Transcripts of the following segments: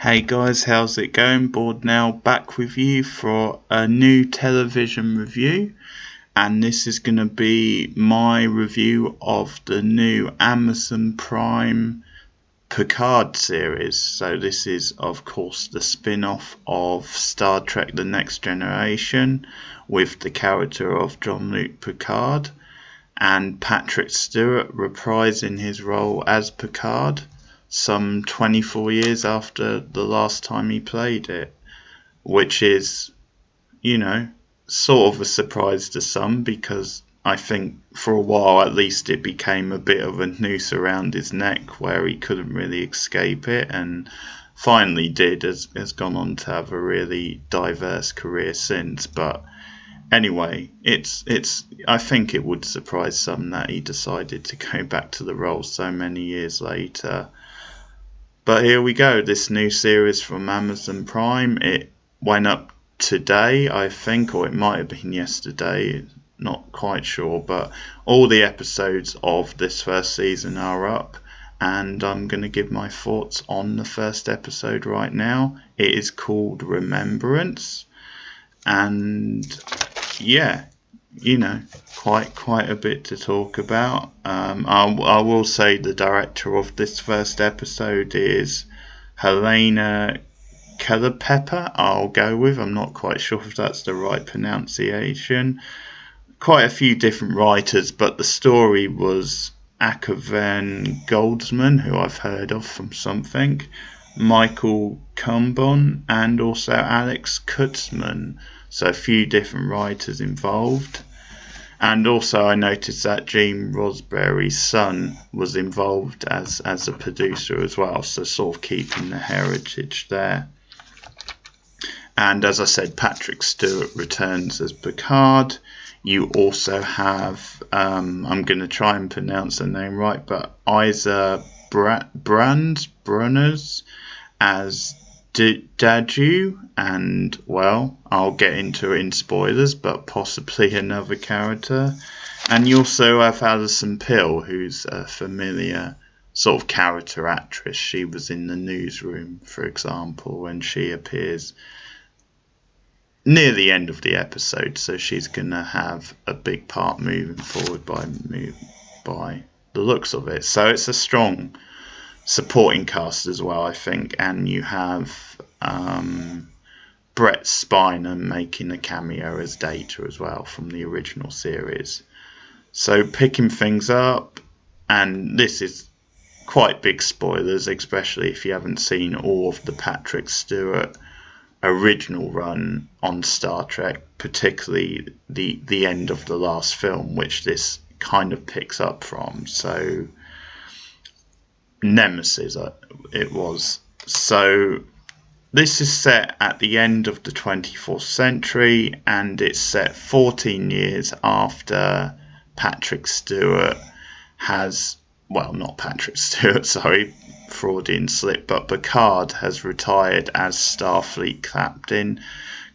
Hey guys, how's it going? Board now, back with you for a new television review, and this is going to be my review of the new Amazon Prime Picard series. So this is of course the spin-off of Star Trek The Next Generation with the character of Jean-Luc Picard and Patrick Stewart reprising his role as Picard some 24 years after the last time he played it, which is, sort of a surprise to some, because I think for a while at least it became a bit of a noose around his neck where he couldn't really escape it, and finally has gone on to have a really diverse career since. But anyway, I think it would surprise some that he decided to go back to the role so many years later. But here we go, this new series from Amazon Prime. It went up today, I think, or it might have been yesterday, not quite sure. But all the episodes of this first season are up, and I'm going to give my thoughts on the first episode right now. It is called Remembrance, and yeah, quite a bit to talk about. I will say the director of this first episode is Helena Kellerpepper. I'll go with. I'm not quite sure if that's the right pronunciation. Quite a few different writers, but the story was Akaven Goldsman, who I've heard of from something, Michael Cumbon, and also Alex Kurtzman. So a few different writers involved. And also I noticed that Gene Roddenberry's son was involved as a producer as well, so sort of keeping the heritage there. And as I said, Patrick Stewart returns as Picard. You also have, I'm going to try and pronounce the name right, but Isa Brunners as Daju, and well, I'll get into it in spoilers, but possibly another character. And you also have Alison Pill, who's a familiar sort of character actress. She was in The Newsroom, for example, and she appears near the end of the episode, so she's gonna have a big part moving forward by the looks of it. So it's a strong supporting cast as well, I think, and you have Brett Spiner making a cameo as Data as well from the original series. So picking things up, and this is quite big spoilers, especially if you haven't seen all of the Patrick Stewart original run on Star Trek, particularly the end of the last film, which this kind of picks up from. So Nemesis it was. So this is set at the end of the 24th century, and it's set 14 years after Patrick Stewart has, well, not Patrick Stewart, sorry, Freudian slip, but Picard has retired as Starfleet captain.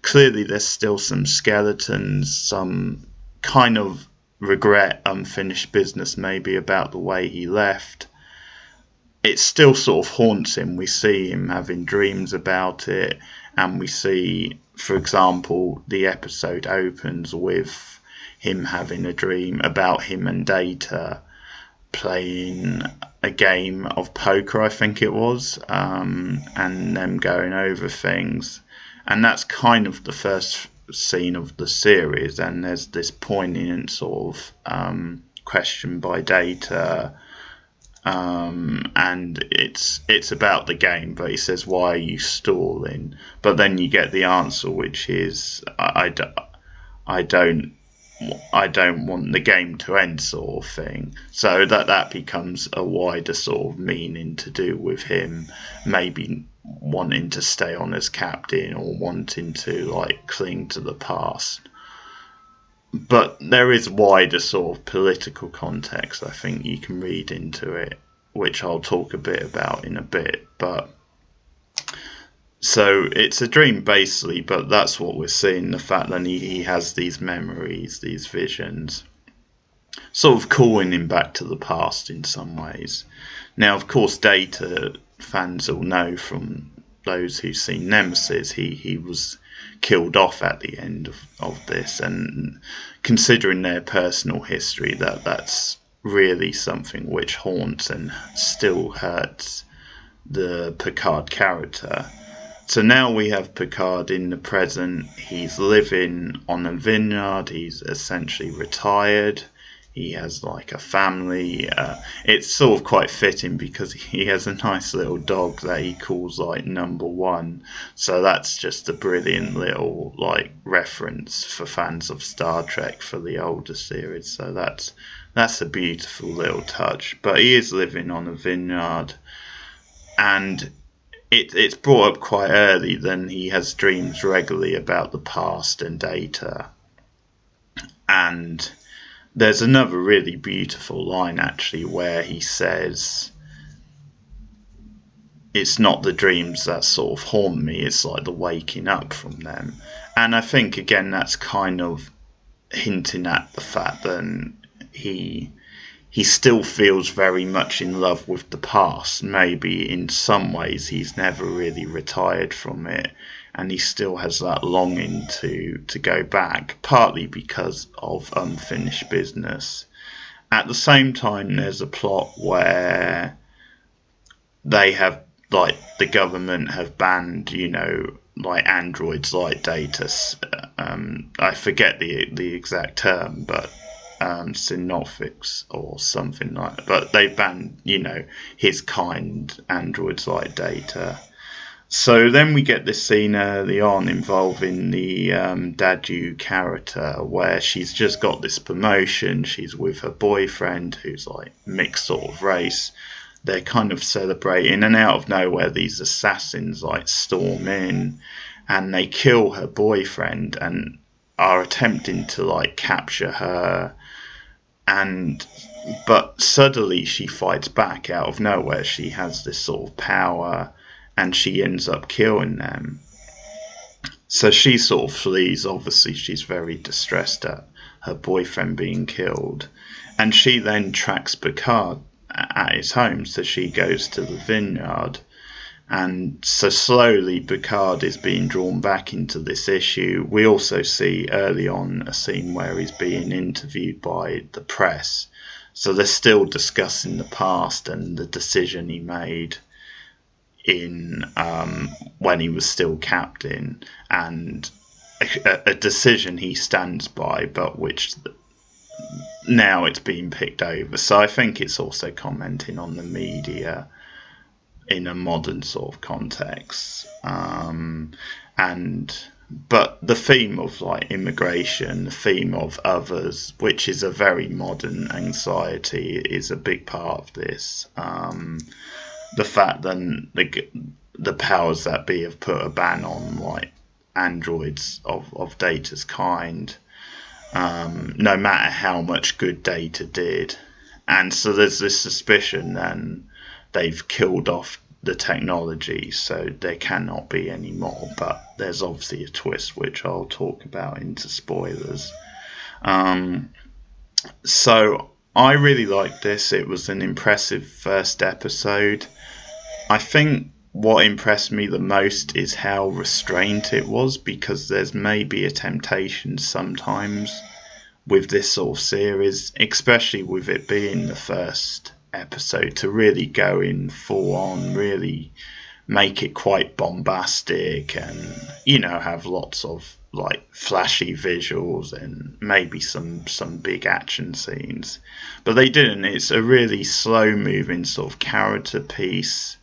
Clearly there's still some skeletons, some kind of regret, unfinished business maybe about the way he left. It still sort of haunts him. We see him having dreams about it, and we see, for example, the episode opens with him having a dream about him and Data playing a game of poker, I think it was, and them going over things. And that's kind of the first scene of the series, and there's this poignant sort of question by Data, and it's about the game, but he says, why are you stalling? But then you get the answer, which is, I don't want the game to end, sort of thing. So that becomes a wider sort of meaning to do with him maybe wanting to stay on as captain or wanting to like cling to the past. But there is wider sort of political context, I think, you can read into it, which I'll talk a bit about in a bit. But so it's a dream basically, but that's what we're seeing, the fact that he has these memories, these visions, sort of calling him back to the past in some ways. Now, of course, Data fans will know from those who've seen Nemesis, he was killed off at the end of this, and considering their personal history, that's really something which haunts and still hurts the Picard character. So now we have Picard in the present. He's living on a vineyard. He's essentially retired. He has like a family. It's sort of quite fitting because he has a nice little dog that he calls like Number One. So that's just a brilliant little like reference for fans of Star Trek for the older series. So that's a beautiful little touch. But he is living on a vineyard, and it's brought up quite early. Then he has dreams regularly about the past and Data, and there's another really beautiful line actually where he says, it's not the dreams that sort of haunt me, it's like the waking up from them. And I think again that's kind of hinting at the fact that he still feels very much in love with the past. Maybe in some ways he's never really retired from it, and he still has that longing to go back, partly because of unfinished business. At the same time, there's a plot where they have, like, the government have banned, like androids like Data. I forget the exact term, but synophics or something like that. But they banned, his kind androids like Data. So then we get this scene early on involving the Daju character, where she's just got this promotion. She's with her boyfriend, who's like mixed sort of race. They're kind of celebrating, and out of nowhere these assassins like storm in, and they kill her boyfriend and are attempting to like capture her. But suddenly she fights back out of nowhere. She has this sort of power, and she ends up killing them. So she sort of flees. Obviously, she's very distressed at her boyfriend being killed. And she then tracks Picard at his home. So she goes to the vineyard. And so slowly Picard is being drawn back into this issue. We also see early on a scene where he's being interviewed by the press. So they're still discussing the past and the decision he made in when he was still captain, and a decision he stands by, but which now it's being picked over. So I think it's also commenting on the media in a modern sort of context, but the theme of like immigration, the theme of others, which is a very modern anxiety, is a big part of this. The fact that the powers that be have put a ban on like androids of Data's kind, no matter how much good Data did. And so there's this suspicion then they've killed off the technology, so there cannot be any more. But there's obviously a twist which I'll talk about into spoilers. So I really liked this. It was an impressive first episode. I think what impressed me the most is how restrained it was, because there's maybe a temptation sometimes with this sort of series, especially with it being the first episode, to really go in full on, really make it quite bombastic, and have lots of like flashy visuals and maybe some big action scenes. But they didn't. It's a really slow moving sort of character piece.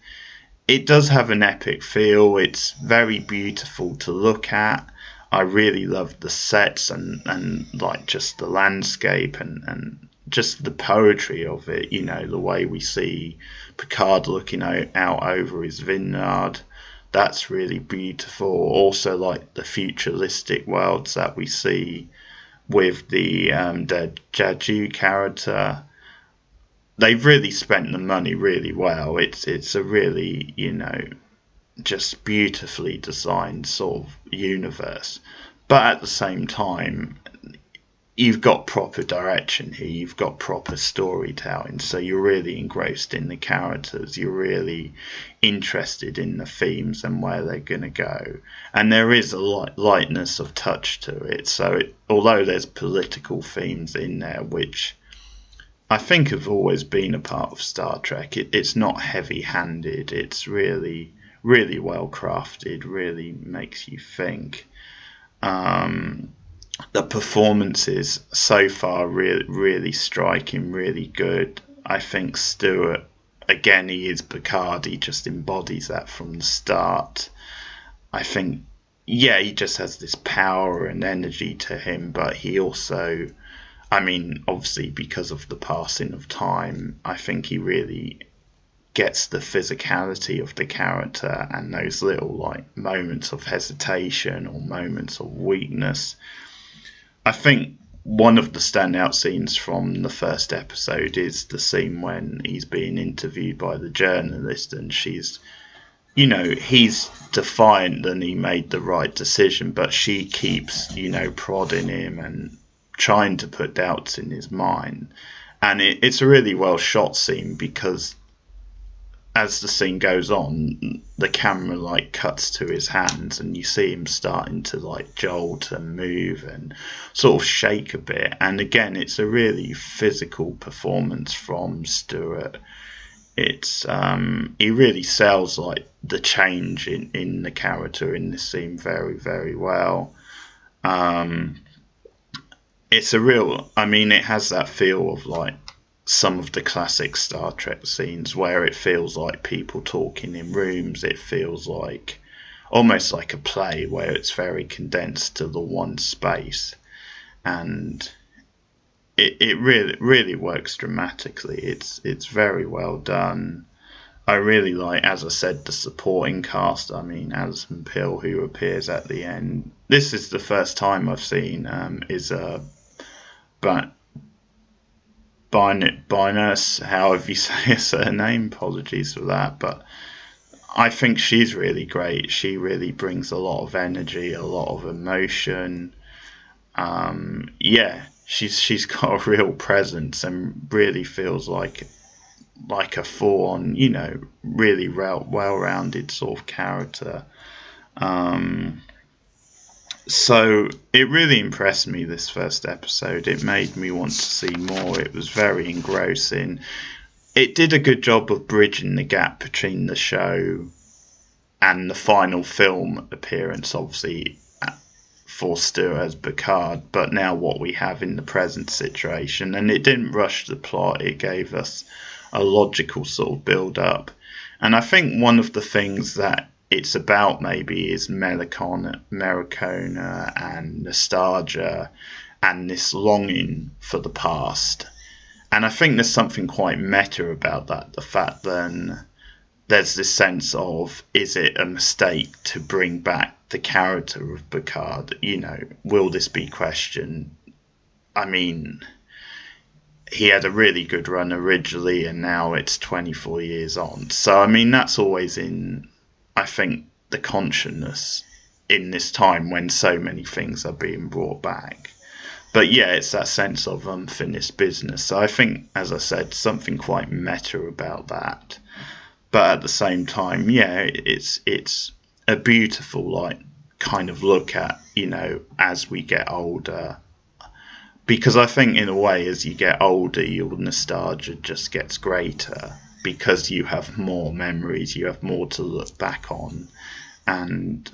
It does have an epic feel. It's very beautiful to look at. I really love the sets and like just the landscape and just the poetry of it. The way we see Picard looking out over his vineyard. That's really beautiful. Also, like the futuristic worlds that we see with the Jaju character. They've really spent the money really well. It's a really, just beautifully designed sort of universe. But at the same time, you've got proper direction here, you've got proper storytelling, so you're really engrossed in the characters, you're really interested in the themes and where they're going to go, and there is a lightness of touch to it. So although there's political themes in there, which I think have always been a part of Star Trek, it's not heavy-handed, it's really, really well crafted, really makes you think. The performances so far really striking, really good. I think Stewart, again, he is Picard, he just embodies that from the start. I think, yeah, he just has this power and energy to him, but he also, I mean, obviously because of the passing of time, I think he really gets the physicality of the character and those little like moments of hesitation or moments of weakness. I think one of the standout scenes from the first episode is the scene when he's being interviewed by the journalist, and she's, he's defiant and he made the right decision, but she keeps, prodding him and trying to put doubts in his mind. And it's a really well shot scene, because as the scene goes on, the camera like cuts to his hands and you see him starting to like jolt and move and sort of shake a bit. And again, it's a really physical performance from Stewart. It's he really sells like the change in the character in this scene very, very well. It's a real, I mean, it has that feel of like some of the classic Star Trek scenes where it feels like people talking in rooms. It feels like almost like a play where it's very condensed to the one space, and it really works dramatically. It's very well done. I really like, as I said, the supporting cast. I mean, Alison Pill, who appears at the end. This is the first time I've seen Binus, however you say her surname, apologies for that, but I think she's really great. She really brings a lot of energy, a lot of emotion. She's got a real presence and really feels like a full-on, really well-rounded sort of character. So it really impressed me, this first episode. It made me want to see more. It was very engrossing. It did a good job of bridging the gap between the show and the final film appearance, obviously, for Stewart as Picard, but now what we have in the present situation. And it didn't rush the plot. It gave us a logical sort of build-up. And I think one of the things that it's about maybe is Americana and nostalgia and this longing for the past. And I think there's something quite meta about that. The fact then there's this sense of, is it a mistake to bring back the character of Picard? Will this be questioned? I mean, he had a really good run originally, and now it's 24 years on. So, I mean, that's always in, I think, the consciousness in this time when so many things are being brought back. But yeah, it's that sense of unfinished business. So I think, as I said, something quite meta about that. But at the same time, yeah, it's a beautiful, like, kind of look at, as we get older. Because I think, in a way, as you get older, your nostalgia just gets greater, because you have more memories, you have more to look back on. And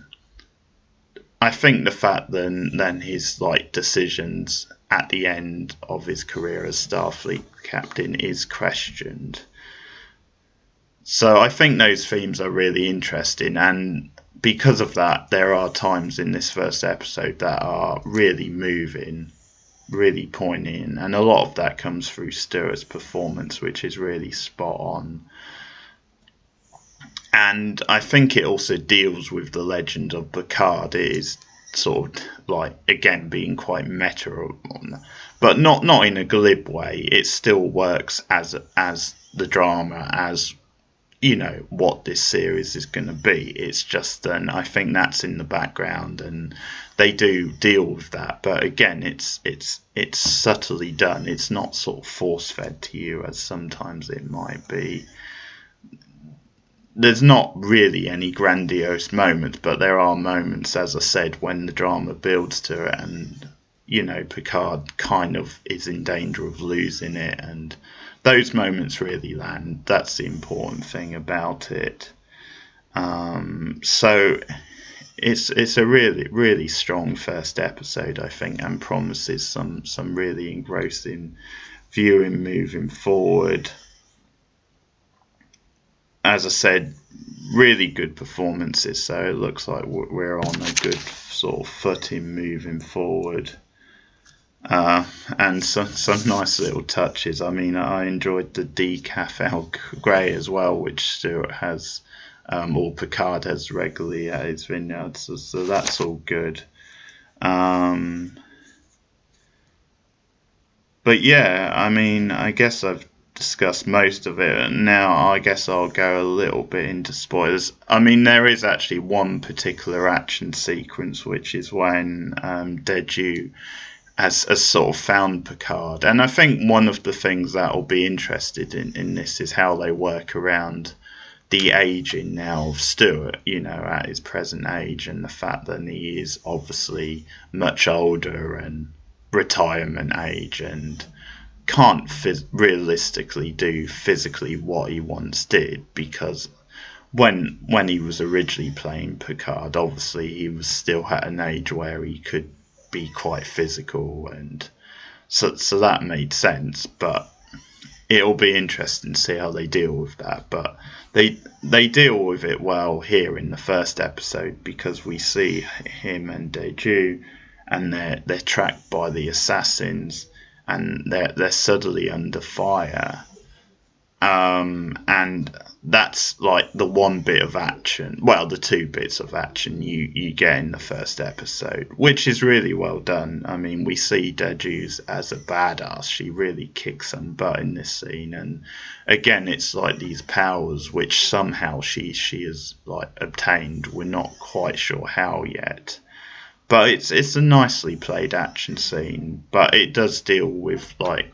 I think the fact then his like decisions at the end of his career as Starfleet captain is questioned. So I think those themes are really interesting, and because of that, there are times in this first episode that are really moving, really poignant, and a lot of that comes through Stewart's performance, which is really spot on. And I think it also deals with the legend of Picard. It is sort of like, again, being quite meta, but not in a glib way. It still works as the drama, as what this series is going to be. It's just, and I think that's in the background, and they do deal with that. But again, it's subtly done. It's not sort of force fed to you as sometimes it might be. There's not really any grandiose moments, but there are moments, as I said, when the drama builds to it, and Picard kind of is in danger of losing it, and those moments really land. That's the important thing about it. So it's a really, really strong first episode, I think, and promises some really engrossing viewing moving forward. As I said, really good performances, so it looks like we're on a good sort of footing moving forward. And some nice little touches. I mean, I enjoyed the decaf Al Grey as well, which Stuart has, or Picard has regularly at his vineyard, so that's all good. But yeah, I mean, I guess I've discussed most of it. Now I guess I'll go a little bit into spoilers. I mean, there is actually one particular action sequence, which is when Deju has sort of found Picard. And I think one of the things that will be interested in this is how they work around the aging now of Stuart, at his present age, and the fact that he is obviously much older and retirement age and can't realistically do physically what he once did, because when he was originally playing Picard, obviously he was still at an age where he could be quite physical, and so that made sense. But it'll be interesting to see how they deal with that. But they deal with it well here in the first episode, because we see him and Deju, and they're tracked by the assassins, and they're suddenly under fire. And that's like the one bit of action, well, the two bits of action you get in the first episode, which is really well done. I mean, we see Deju's as a badass. She really kicks some butt in this scene, and again, it's like these powers which somehow she has like obtained. We're not quite sure how yet, but it's a nicely played action scene. But it does deal with like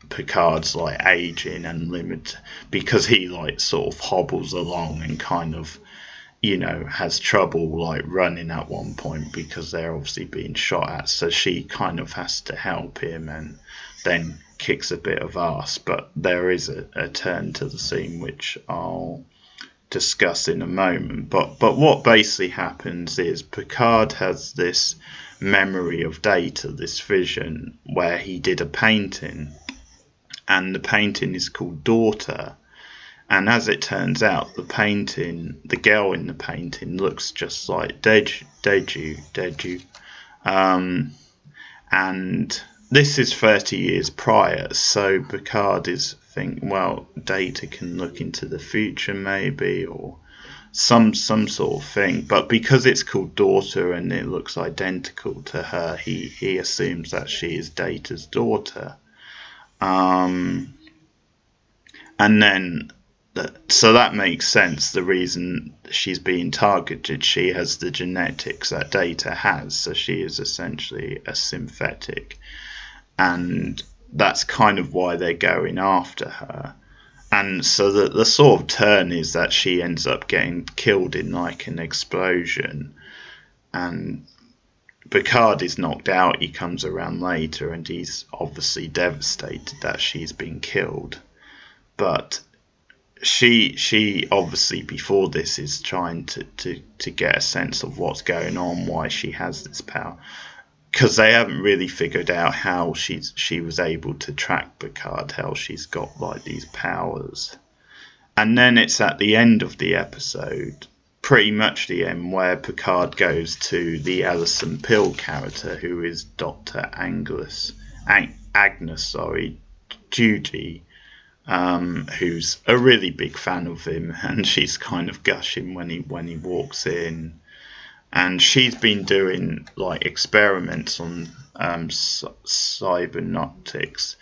Picard's like aging and limit, because he like sort of hobbles along and kind of has trouble like running at one point, because they're obviously being shot at, so she kind of has to help him and then kicks a bit of ass. But there is a turn to the scene which I'll discuss in a moment. But what basically happens is Picard has this memory of Data, this vision where he did a painting, and the painting is called Daughter. And as it turns out, the girl in the painting looks just like Deju. And this is 30 years prior, so Picard is thinking, well, Data can look into the future maybe, or some sort of thing. But because it's called Daughter and it looks identical to her, he assumes that she is Data's daughter. And then, so that makes sense. The reason she's being targeted, she has the genetics that Data has, so she is essentially a synthetic, and that's kind of why they're going after her. And so the sort of turn is that she ends up getting killed in like an explosion, and Picard is knocked out. He comes around later and he's obviously devastated that she's been killed. But she obviously before this is trying to get a sense of what's going on, why she has this power, because they haven't really figured out how she was able to track Picard, how she's got like these powers. And then it's at the end of the episode, pretty much the end, where Picard goes to the Alison Pill character, who is Dr. Agnes, Judy, who's a really big fan of him, and she's kind of gushing when he walks in. And she's been doing like experiments on cybernetics,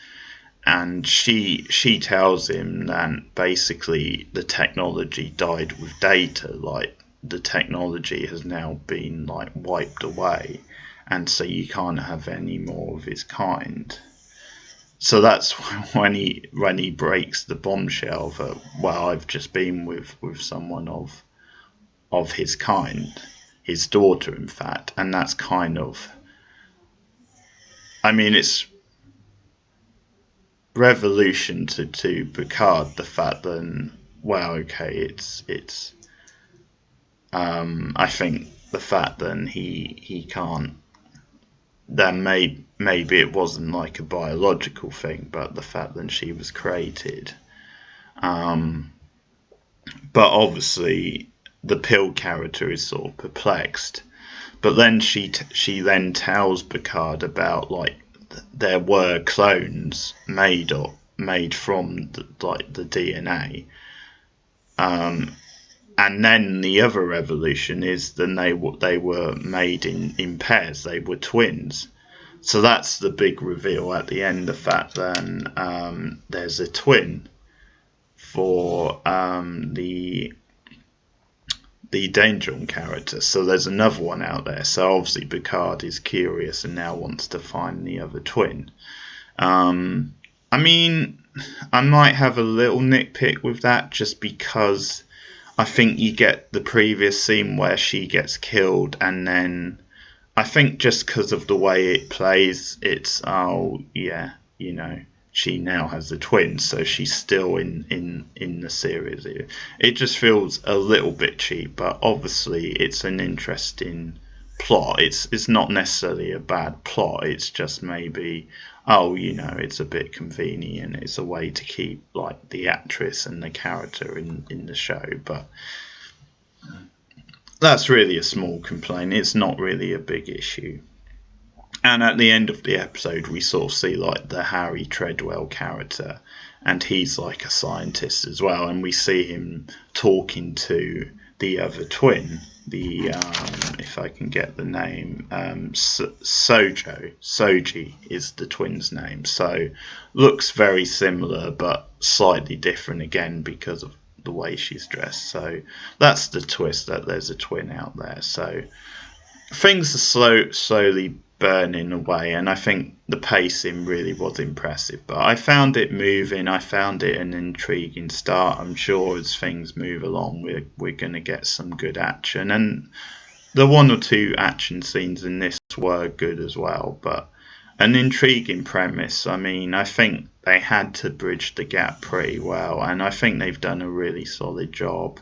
and she tells him that basically the technology died with data, like the technology has now been like wiped away, and so you can't have any more of his kind. So that's when he breaks the bombshell that, well, I've just been with someone of his kind, his daughter in fact, and that's kind of, I mean, it's revolution to Picard, the fact that, well, okay, it's I think the fact that he can't, then maybe it wasn't like a biological thing, but the fact that she was created. But obviously the Pill character is sort of perplexed. But then she then tells Picard about, like, there were clones made from the DNA. And then the other revolution is then they were made in pairs. They were twins. So that's the big reveal at the end. The fact that there's a twin for the Dangeron character. So there's another one out there. So obviously Picard is curious and now wants to find the other twin. I mean, I might have a little nitpick with that, just because I think you get the previous scene where she gets killed, and then I think just because of the way it plays, it's, oh yeah, you know, she now has a twin, so she's still in the series. It just feels a little bit cheap, but obviously it's an interesting plot. It's not necessarily a bad plot. It's just maybe, oh, you know, it's a bit convenient. It's a way to keep like the actress and the character in the show, but that's really a small complaint. It's not really a big issue. And at the end of the episode, we sort of see like the Harry Treadwell character, and he's like a scientist as well, and we see him talking to the other twin, the if I can get the name, Soji is the twin's name. So looks very similar but slightly different again because of the way she's dressed. So that's the twist, that there's a twin out there. So things are slowly burning away, and I think the pacing really was impressive. But I found it moving. I found it an intriguing start. I'm sure as things move along, we're going to get some good action, and the one or two action scenes in this were good as well. But an intriguing premise. I mean, I think they had to bridge the gap pretty well, and I think they've done a really solid job.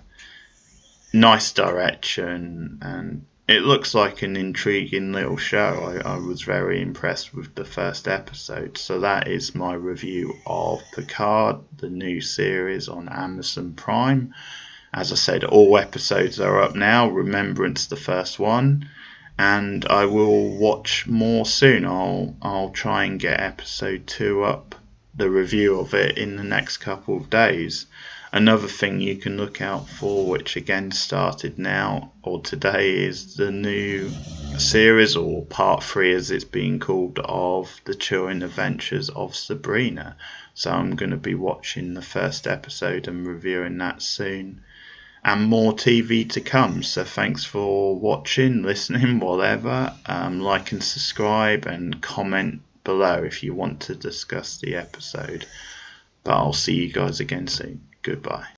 Nice direction, and it looks like an intriguing little show. I was very impressed with the first episode. So that is my review of Picard, the new series on Amazon Prime. As I said, all episodes are up now. Remembrance, the first one, and I will watch more soon. I'll try and get episode 2 up, the review of it, in the next couple of days. Another thing you can look out for, which again started now or today, is the new series, or part 3 as it's being called, of the Chilling Adventures of Sabrina. So I'm going to be watching the first episode and reviewing that soon. And more TV to come. So thanks for watching, listening, whatever. Like and subscribe and comment below if you want to discuss the episode. But I'll see you guys again soon. Goodbye.